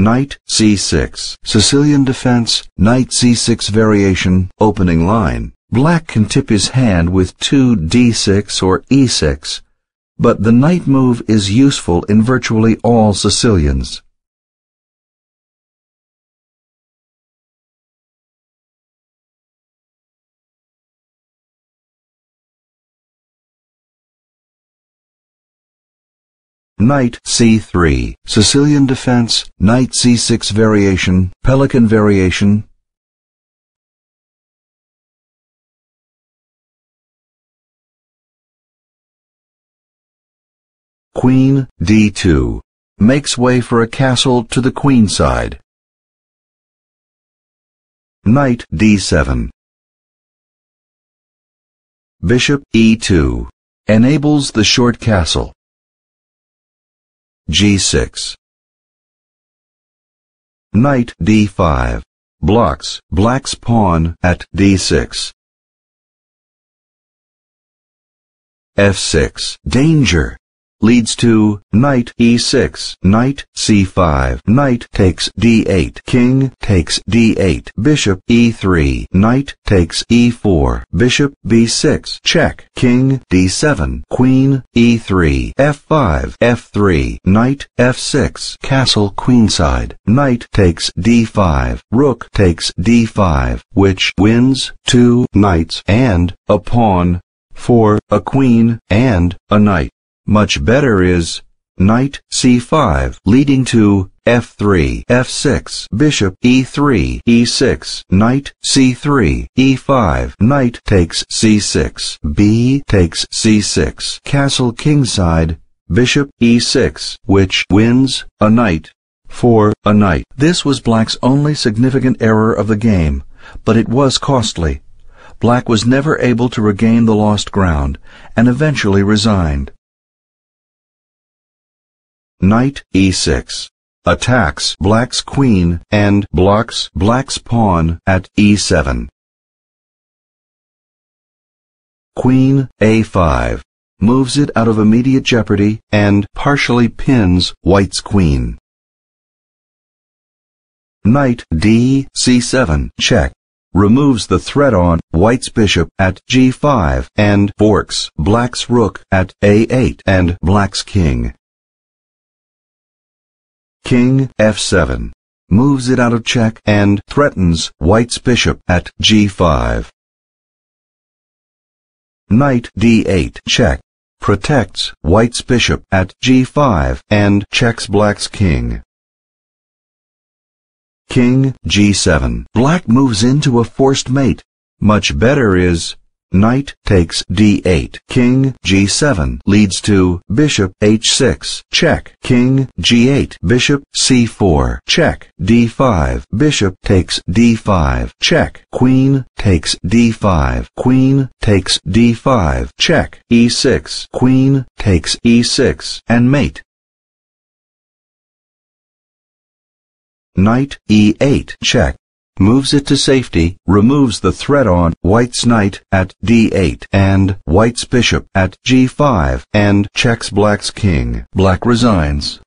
knight c6, Sicilian defense, knight c6 variation, opening line. Black can tip his hand with 2d6 or e6, but the knight move is useful in virtually all Sicilians. Knight c3, Sicilian defense, knight c6 variation, pelican variation. Queen d2 makes way for a castle to the queen side. Knight d7. Bishop e2 enables the short castle. g6. Knight d5 blocks black's pawn at d6. f6. Danger leads to knight e6, knight c5, knight takes d8, king takes d8, bishop e3, knight takes e4, bishop b6, check, king d7, queen e3, f5, f3, knight f6, castle queenside, knight takes d5, rook takes d5, which wins 2 knights and a pawn for a queen and a knight. Much better is knight c5 leading to f3, f6, bishop e3, e6, knight c3, e5, knight takes c6, b takes c6, castle kingside, bishop e6, which wins a knight for a knight. This was black's only significant error of the game, but it was costly. Black was never able to regain the lost ground and eventually resigned. Knight e6 attacks black's queen and blocks black's pawn at e7. Queen a5 moves it out of immediate jeopardy and partially pins white's queen. Knight d7 check removes the threat on white's bishop at g5 and forks black's rook at a8 and black's king. King f7 moves it out of check and threatens white's bishop at g5. Knight d8 check protects white's bishop at g5 and checks black's king. King g7. Black moves into a forced mate. Much better is knight takes d8, king g7 leads to bishop h6, check, king g8, bishop c4, check, d5, bishop takes d5, check, queen takes d5, queen takes d5, check, e6, queen takes e6, and mate. Knight e8 check moves it to safety, removes the threat on white's knight at d8 and white's bishop at g5 and checks black's king. Black resigns.